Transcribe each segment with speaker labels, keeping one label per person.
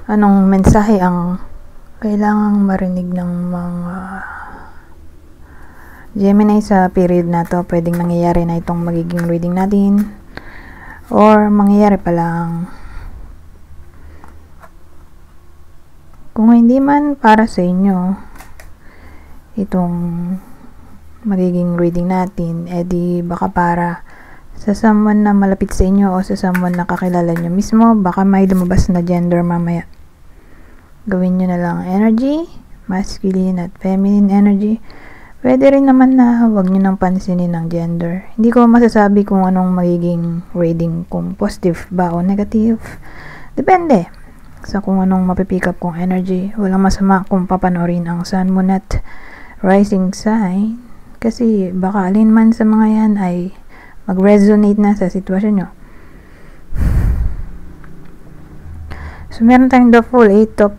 Speaker 1: Anong mensahe ang kailangang marinig ng mga Gemini sa period na to? Pwedeng nangyayari na itong magiging reading natin, or mangyayari pa lang. Kung hindi man para sa inyo itong magiging reading natin, edi baka para sa someone na malapit sa inyo o sa someone na kakilala nyo mismo. Baka may lumabas na gender mamaya. Gawin nyo na lang energy, masculine at feminine energy. Pwede rin naman na huwag nyo nang pansinin ng gender. Hindi ko masasabi kung anong magiging reading, kung positive ba o negative. Depende sa kung anong mapipick up kong energy. Walang masama kung papanorin ang sun, moon at rising sign, kasi baka alin man sa mga yan ay mag-resonate na sa sitwasyon nyo. So meron tayong the Fool, 8 of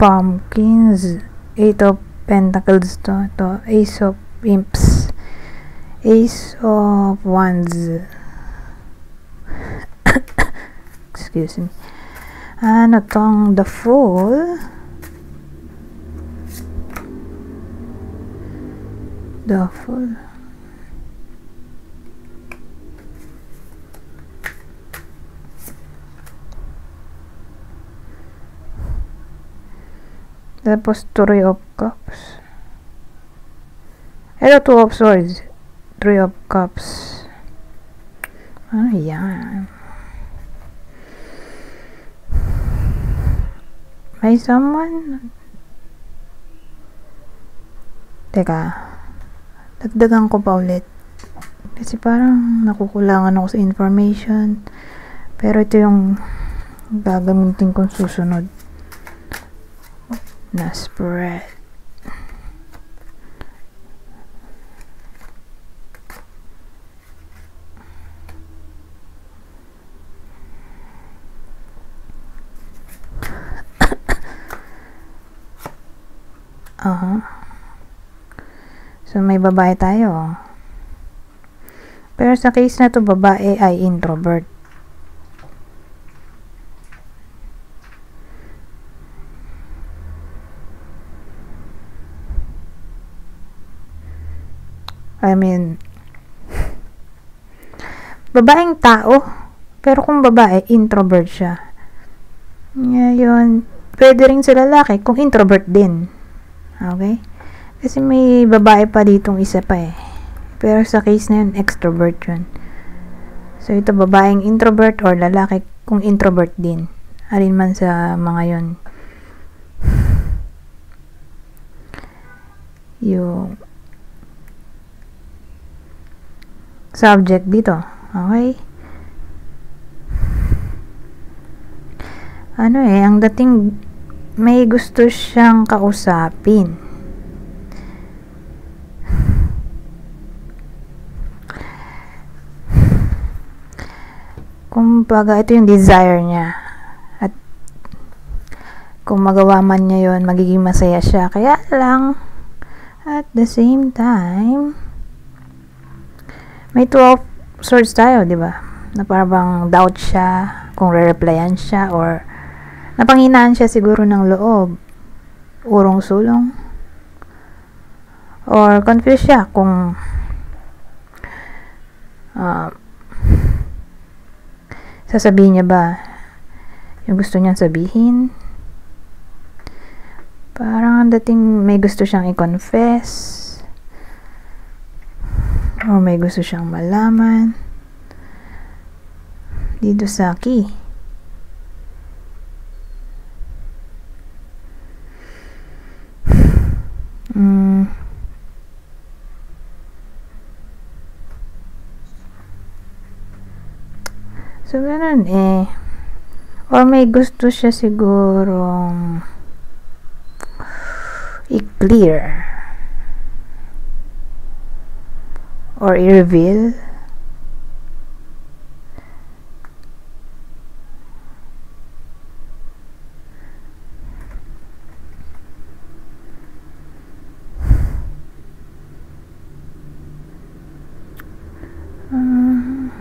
Speaker 1: Pumpkins, 8 of Pentacles to Ace of Imps, Ace of Wands. Excuse me. Ano tong the Fool? The Fool. Tapos 3 of Cups. Ito 2 of Swords, 3 of Cups. Ano yan? May someone? Teka, dagdagan ko pa ulit. Kasi parang nakukulangan ako sa information. Pero ito yung gagamitin kong susunod na spread. So may babae tayo. Pero sa case na to, babae ay introvert. I mean, babaeng tao, pero kung babae, introvert siya. Ngayon, pwede rin sa lalaki kung introvert din. Okay? Kasi may babae pa ditong isa pa eh. Pero sa case na yun, extrovert yun. So, ito babaeng introvert or lalaki kung introvert din. Alin man sa mga yun. Yung subject dito. Okay? Ano eh, ang dating may gusto siyang kausapin. Kumbaga, ito yung desire niya. At kung magawa man niya yun, magiging masaya siya. Kaya lang, at the same time, may 2 of Swords tayo, di ba? Na parang doubt siya kung re-replyan siya, or napanghinaan siya siguro ng loob, urong sulong, or confused siya kung sasabihin niya ba yung gusto niyang sabihin. Parang ang dating may gusto siyang i-confess, or may gusto siyang malaman dito sa key. So, ganun eh. Or may gusto siya sigurong i-clear or i-reveal. Um,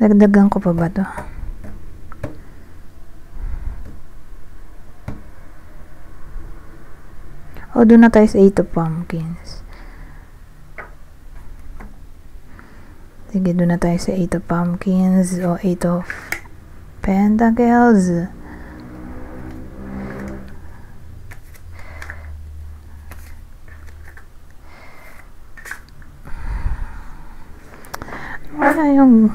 Speaker 1: Dagdagan ko pa ba to? O, doon na tayo sa 8 of Pumpkins. Sige, doon na tayo sa 8 of Pumpkins o 8 of Pentacles. Wala yung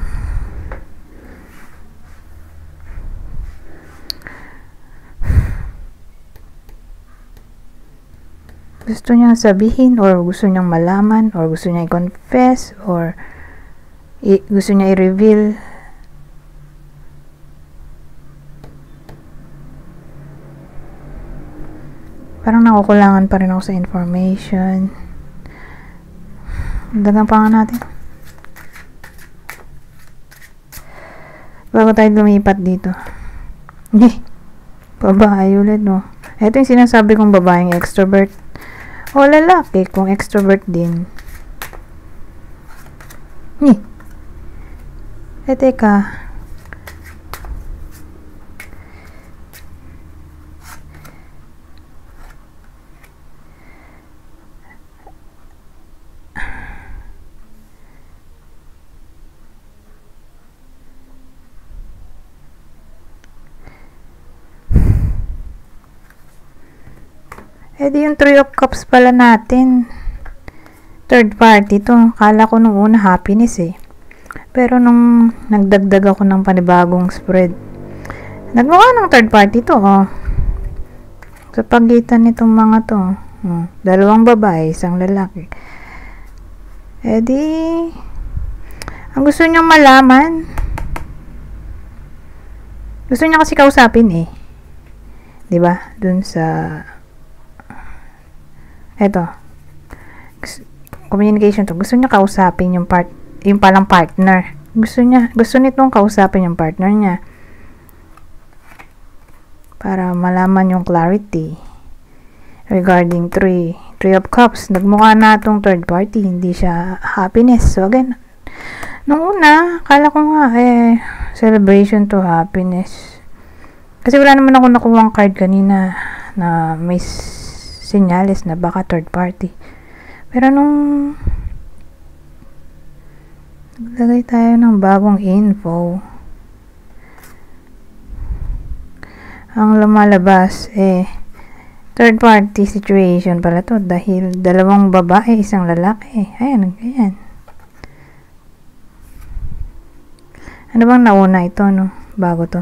Speaker 1: gusto niyang sabihin or gusto niyang malaman or gusto niya i-confess or gusto niya i-reveal. Parang nakukulangan pa rin ako sa information. Dagan pa nga natin bago tayo lumipat dito. Babae ulit, no? Ito yung sinasabi kong babaeng extrovert o lalaki kung extrovert din. Teka. Di yung 3 of Cups pala natin. Third party to. Kala ko nung una happiness eh. Pero nung nagdagdag ako ng panibagong spread, nagmukha ng third party to, oh. Sa pagitan nitong mga to. Dalawang babae, isang lalaki. Di, ang gusto niyang malaman, gusto niya kasi kausapin eh. Diba? Dun sa eto, communication to. Gusto niya kausapin yung palang partner. Gusto nitong kausapin yung partner niya para malaman yung clarity regarding 3 of Cups. Nagmukha na itong third party, hindi siya happiness. So again, nung una, kala ko nga celebration to happiness. Kasi wala naman ako nakuwang card kanina na may senyales na baka third party. Pero nung naglagay tayo ng bagong info, ang lumalabas third party situation pala to dahil dalawang babae, isang lalaki. Ayan, ganyan. Ano bang nauna ito, no? Bago to.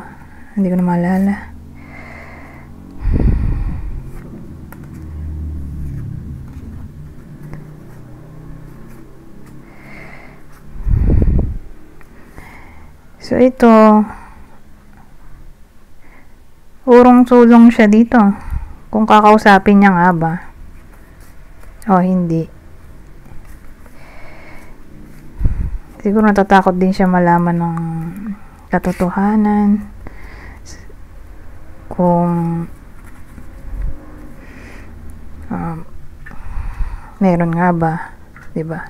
Speaker 1: Hindi ko na maalala. So, ito, urong-sulong siya dito. Kung kakausapin niya nga ba. O, hindi. Siguro natatakot din siya malaman ng katotohanan. Kung meron nga ba. Diba?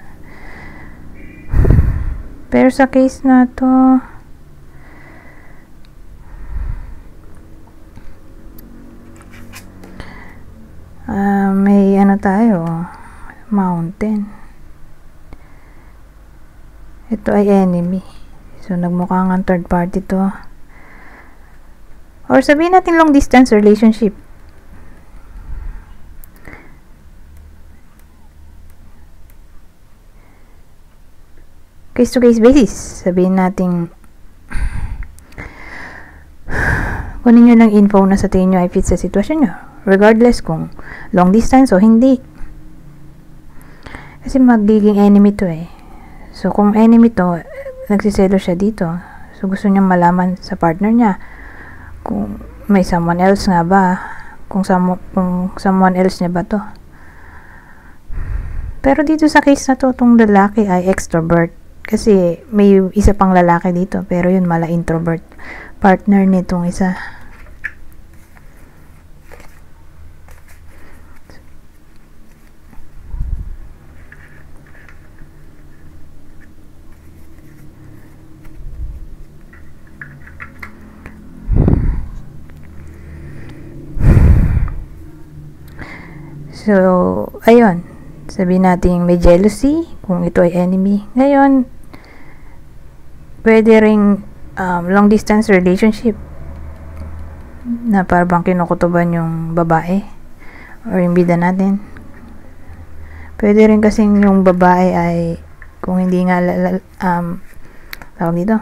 Speaker 1: Pero sa case na to, may ano tayo, mountain. Ito ay enemy. So, nagmukha nga third party to. Or sabihin natin long distance relationship. Case to case basis. Sabihin natin kunin nyo lang info na sa tingin nyo ay fit sa sitwasyon nyo. Regardless kung long distance o hindi. Kasi magiging enemy to eh. So, kung enemy to, nagsiselo siya dito. So, gusto niyang malaman sa partner niya kung may someone else nga ba. Kung someone else niya ba to. Pero dito sa case na to, itong lalaki ay extrovert. Kasi may isa pang lalaki dito. Pero yun, mala introvert. Partner nitong isa. So, ayun. Sabihin natin may jealousy, kung ito ay enemy. Ngayon, pwede ring long distance relationship na parang kinukutuban yung babae or yung bida natin. Pwede rin kasing yung babae ay kung hindi nga tawag dito,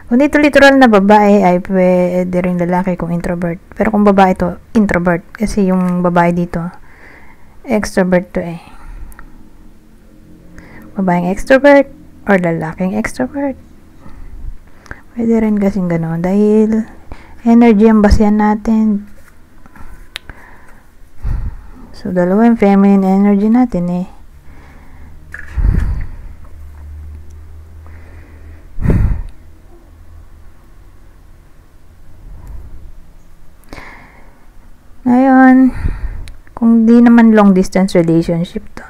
Speaker 1: kung dito literal na babae ay pwede rin lalaki kung introvert. Pero kung babae to, introvert. Kasi yung babae dito, extrovert to eh. Babaeng extrovert or lalaking extrovert. Pwede rin kasing gano'n. Dahil energy ang basehan natin. So, dalawa yung feminine energy natin eh. Ngayon, kung di naman long distance relationship to,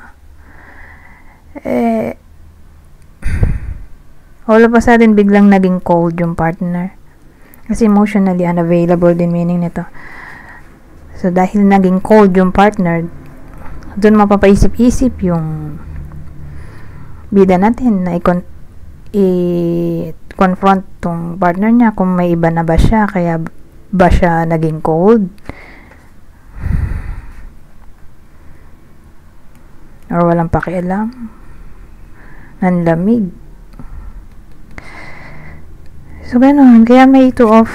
Speaker 1: all of a sudden biglang naging cold yung partner. Kasi emotionally unavailable din meaning nito. So, dahil naging cold yung partner, dun mapapaisip-isip yung bida natin na i-confront tong partner niya kung may iba na ba siya, kaya ba siya naging cold. Or walang pakialam. Nanlamig. So, ganun. Kaya may two of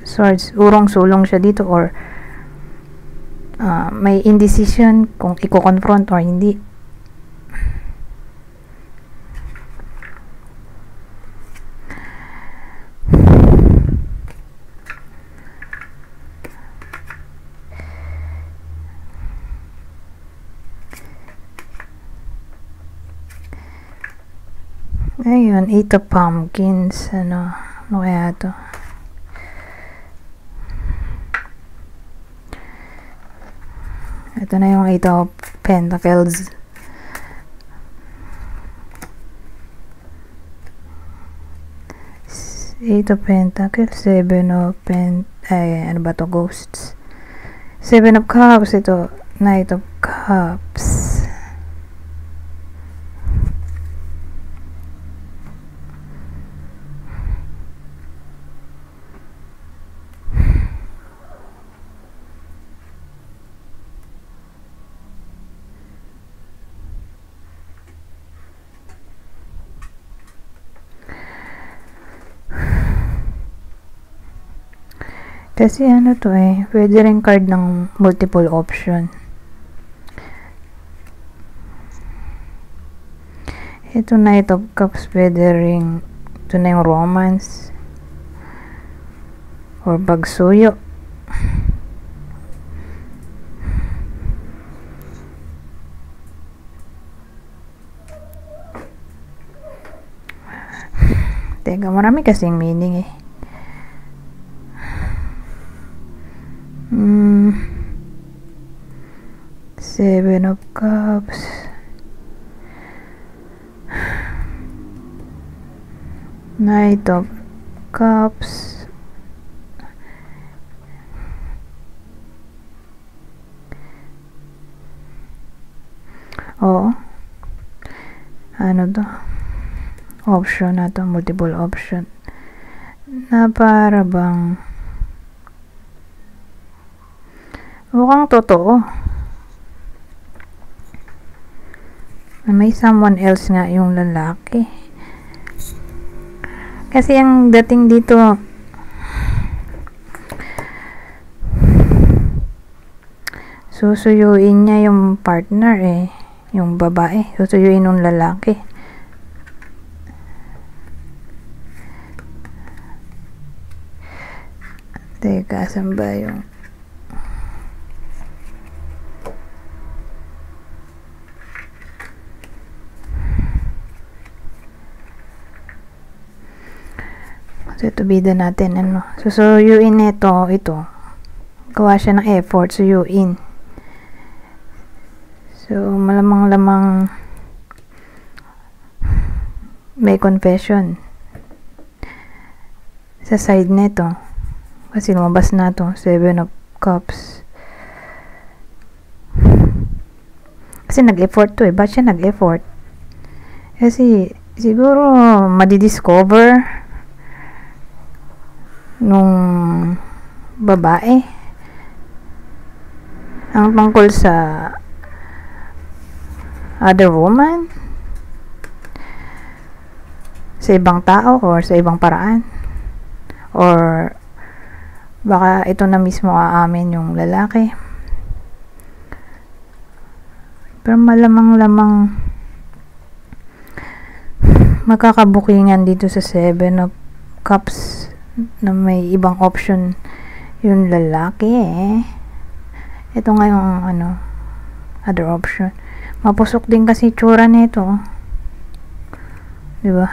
Speaker 1: swords. Urong-sulong siya dito or may indecision kung i-confront or hindi. Ayun, 8 of pumpkins. Ano kaya to? Ito na yung 8 of pentacles. Eight of pentacles, 7 of ano ba to? Ghosts. 7 of cups, ito. Knight of cups. Kasi ano to eh, pwede rin card ng multiple option. Ito Knight of Cups, pwede rin, ito na yung romance or pagsuyo. Teka, marami kasing meaning eh. Seven of Cups. Knight of Cups. Oo. Ano to? Option na to. Multiple option. Na para bang mukhang totoo. May someone else nga yung lalaki. Kasi ang dating dito, susuyuin niya yung partner eh. Yung babae. Susuyuin ng lalaki. Teka, saan ba yung so, ito bida natin, ano. Susuyuin nito, ito. Gawa siya ng effort, suyuin. So, malamang-lamang may confession sa side nito. Kasi lumabas na to, 7 of Cups. Kasi nag-effort to eh. Ba't siya nag-effort? Kasi siguro madidiscover nung babae ang tungkol sa other woman, sa ibang tao or sa ibang paraan, or baka ito na mismo aamin yung lalaki. Pero malamang magkakabukingan dito sa 7 of Cups na may ibang option yung lalaki eh. Ito nga yung other option. Mapusok din kasi tsura nito, diba?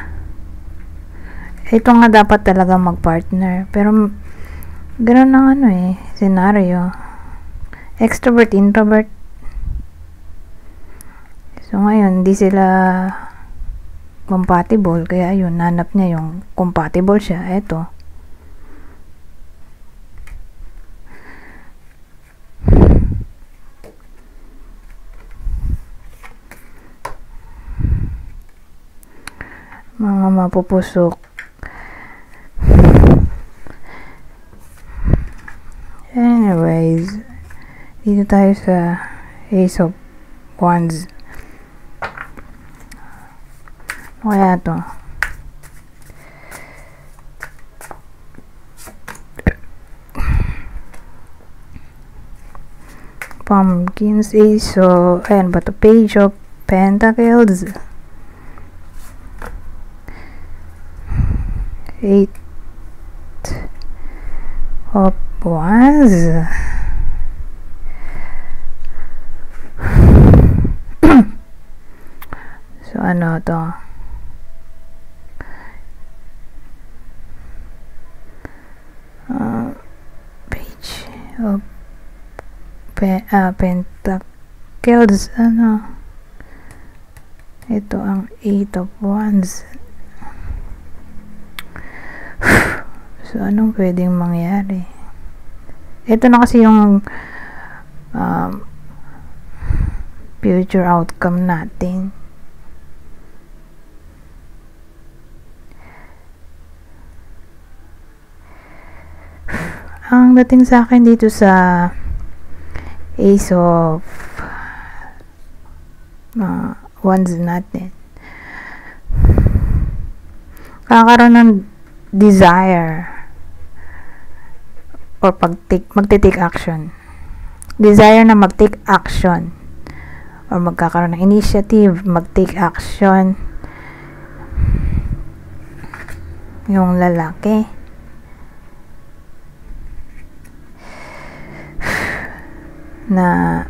Speaker 1: Ito nga dapat talaga mag-partner, pero ganoon ang scenario. Extrovert, introvert. So ngayon, hindi sila compatible. Kaya yun, nanap niya yung compatible siya. Eto. Mga mapupusok. Anyways, dito tayo sa Ace of Wands. Kaya to. Pumpkins, Ace. So, ayan ba to? Page of Pentacles. 8 of Wands. So, ano to? Page of Pentacles. Ito ang 8 of Wands. So, anong pwedeng mangyari? Ito na kasi yung future outcome natin. Ang dating sa akin dito sa Ace of Wands natin, kakaroon ng desire or magte-take action. Desire na mag-take action or magkakaroon ng initiative, mag-take action yung lalaki. Na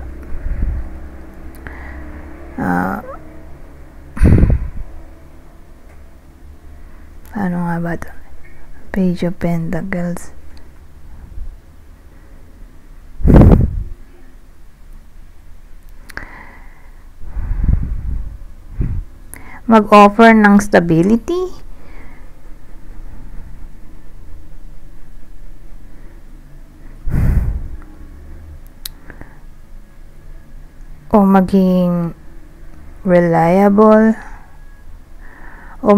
Speaker 1: ano nga ba ito? Page of Pentacles. Mag-offer ng stability o maging reliable o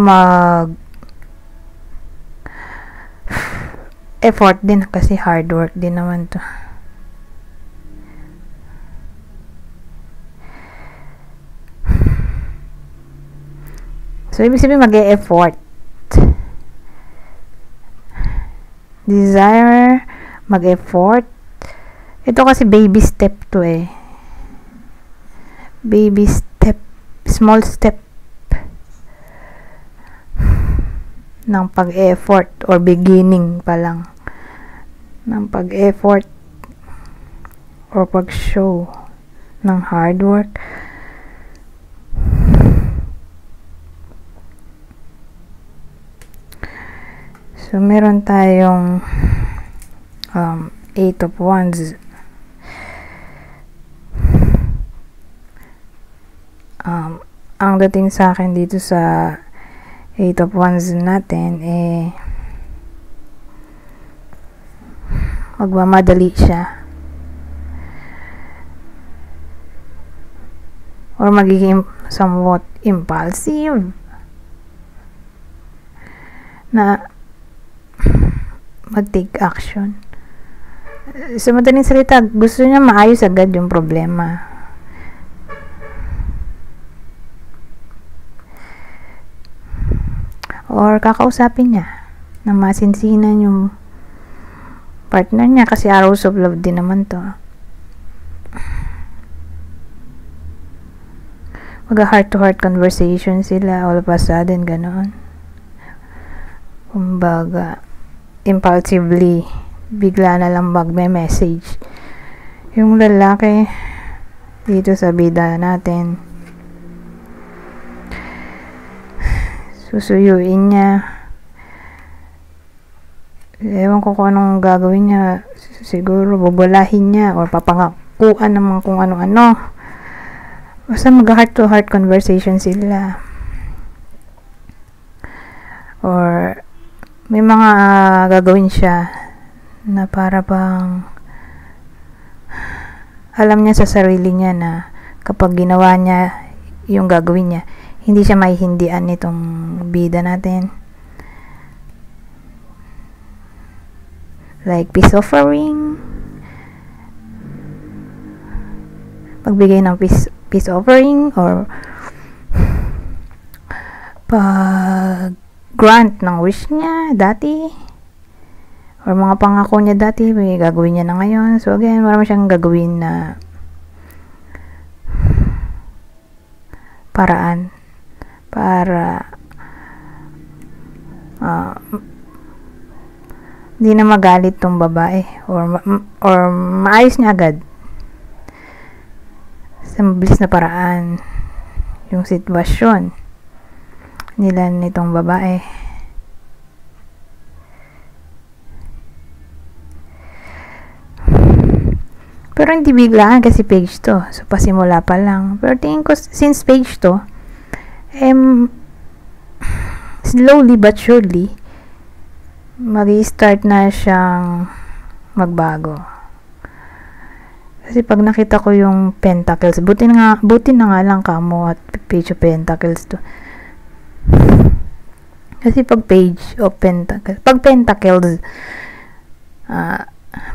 Speaker 1: effort din kasi hard work din naman to. So ibig sabihin mag-e-effort, desire, mag-effort. Ito kasi baby step to eh. Baby step, small step ng pag-effort or beginning pa lang ng pag-effort or pag-show ng hard work. So meron tayong 8 of Wands. Ang dating sa akin dito sa 8 of Wands natin magmamadali siya. or magiging somewhat impulsive na mag-take action. Sa madaling salita, gusto niya maayos agad yung problema. Or kakausapin niya na masinsinan yung partner niya kasi arrows of love din naman to. Mag-heart to heart conversation sila all of a sudden, ganoon. Kumbaga impulsively bigla na lang magme-message yung lalaki dito sa bida natin. Susuyuin niya. Ewan ko kung anong gagawin niya. Siguro bubulahin niya or papangakuan naman kung ano-ano. Basta mag-heart to heart conversation sila. Or may mga gagawin siya na para bang alam niya sa sarili niya na kapag ginawa niya yung gagawin niya, hindi siya maihindian nitong bida natin. Like peace offering. Pagbigay ng peace offering or pag-grant ng wish niya dati or mga pangako niya dati, may gagawin niya na ngayon. So again, marami siyang gagawin na paraan para hindi na magalit tong babae or maayos niya agad sa mabilis na paraan yung sitwasyon nila nitong babae. Pero hindi biglaan kasi page to, so pasimula pa lang. Pero tingin ko since page to slowly but surely mag-i-start na siyang magbago. Kasi pag nakita ko yung pentacles, buti na nga lang kamo at page of pentacles to. Kasi pag page of pentacles, pag pentacles,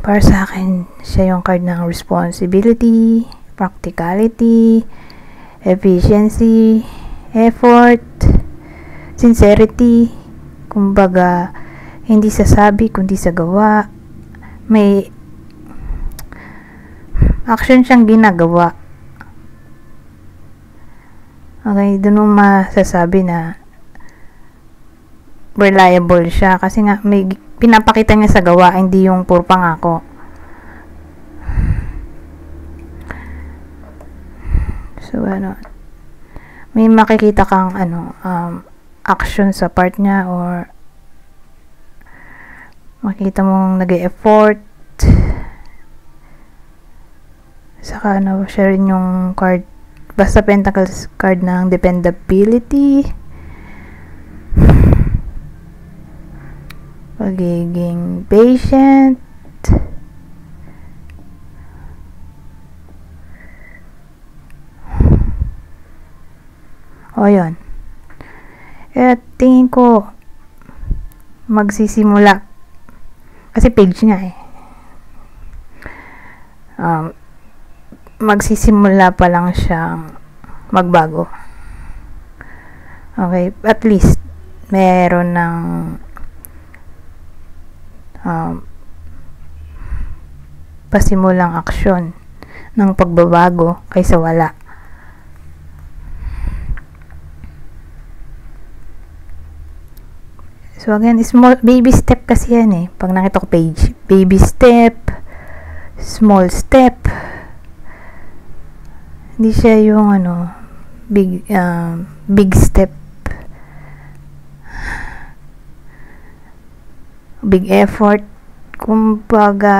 Speaker 1: para sa akin siya yung card ng responsibility, practicality, efficiency, effort, sincerity. Kumbaga hindi sa sabi kundi sa gawa. May action siyang ginagawa. Okay, doon mo masasabi na reliable siya kasi nga may pinapakita niya sa gawa, hindi yung puro pangako. So may makikita kang action sa part niya or makita mong nag-e-effort. Saka siya rin yung card, basta pentacles card ng dependability, pagiging patient, yun. Kaya tingin ko magsisimula kasi page niya magsisimula pa lang siyang magbago. Okay, at least meron ng pasimulang aksyon ng pagbabago kaysa wala. So again, small baby step kasi yan pag nakita ko page, baby step, small step. Hindi siya yung big step, big effort. Kumbaga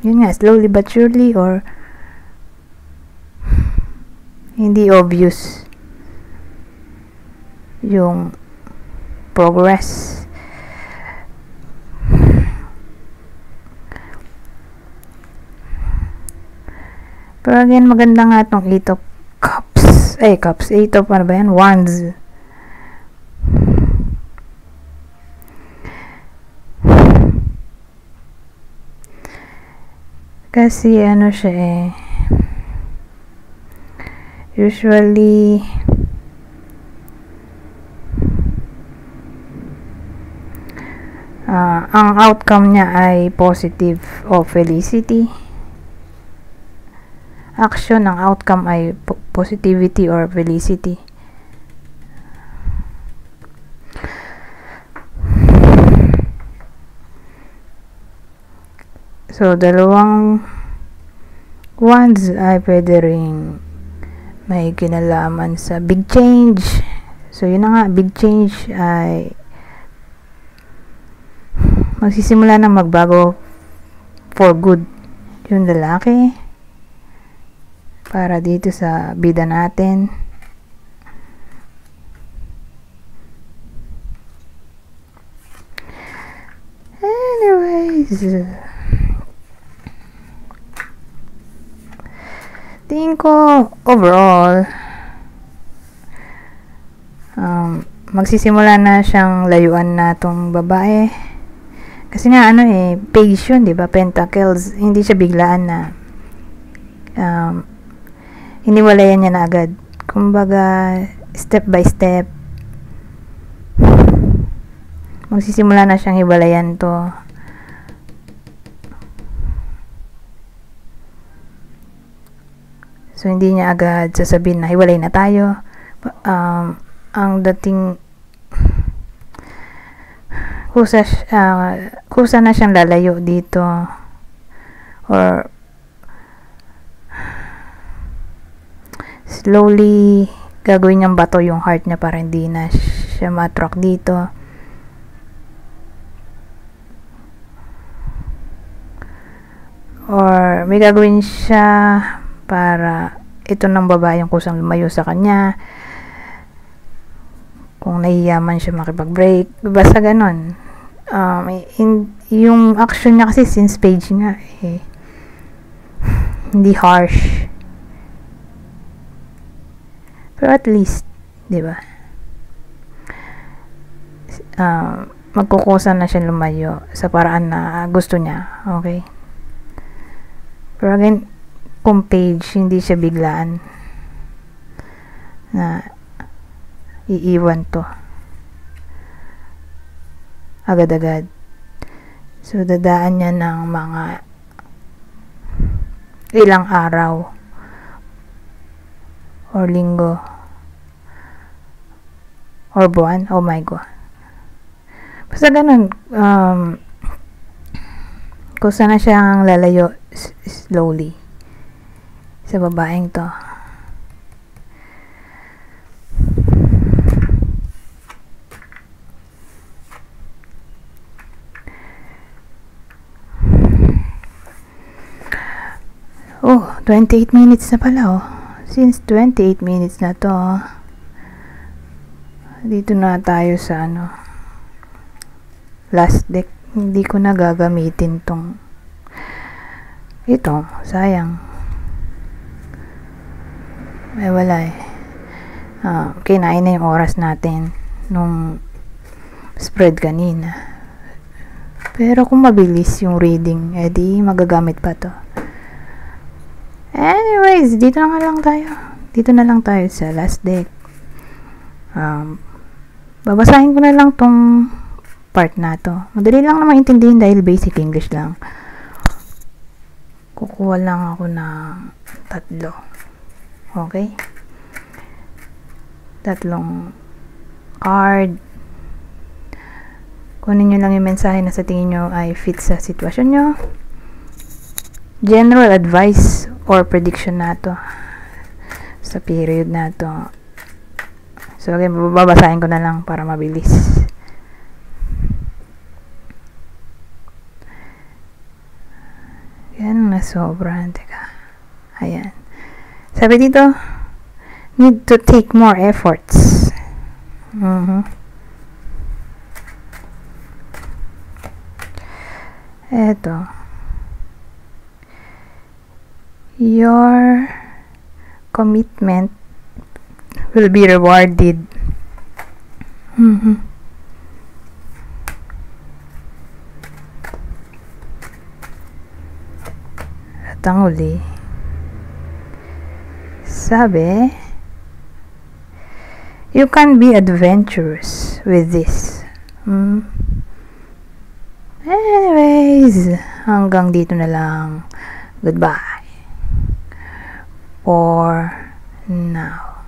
Speaker 1: yun nga, slowly but surely or hindi obvious yung progress. Pero again, maganda nga itong 8 of cups. 8 of ano ba yan? Wands. Kasi ano siya usually ang outcome niya ay positive o felicity. Action ng outcome ay positivity or felicity. So, dalawang wands ay pwede ring may kinalaman sa big change. So, yun na nga, big change ay magsisimula na magbago for good yung lalaki para dito sa bida natin. Anyways, tingin ko overall magsisimula na siyang layuan na tong babae kasi nga page yun, diba? Pentacles, hindi siya biglaan na hiniwalayan niya na agad, kumbaga step by step magsisimula na siyang hiwalayan to. So, hindi niya agad sasabihin na hiwalay na tayo. Ang dating kusa na siyang lalayo dito. Or slowly gagawin niyang bato yung heart niya para hindi na siya ma-attract dito. Or may gagawin siya para ito ng babae yung kusang lumayo sa kanya. Kung nahiyaman siya makipag-break. Basta ganon. Yung action niya kasi since page nga hindi harsh. Pero at least, di ba? Magkukusa na siya lumayo sa paraan na gusto niya. Okay? Pero again, kung page, hindi siya biglaan na iiwan to agad-agad. So, dadaan niya ng mga ilang araw or linggo or buwan. Oh my God. Basta ganun, kung saan na siyang lalayo slowly sa babaeng to. Oh, 28 minutes na pala Since 28 minutes na to, dito na tayo sa last deck. Hindi ko na gagamitin ito, sayang. Wala kinain na yung oras natin nung spread kanina. Pero kung mabilis yung reading, edi magagamit pa to. Anyways, dito na lang tayo sa last deck. Babasahin ko na lang tong part na to. Madali lang naman intindihin dahil basic English lang. Kukuha lang ako ng 3. Okay? 3 card. Kunin nyo lang yung mensahe na sa tingin nyo ay fit sa sitwasyon nyo. General advice or prediction na to sa period na to. So, okay, babasahin ko na lang para mabilis. Yan na sobrang. Teka. Ayan. Sabi dito, need to take more efforts. Eto. your commitment will be rewarded. At ang uli, sabi, you can be adventurous with this. Anyways, hanggang dito na lang. Goodbye for now.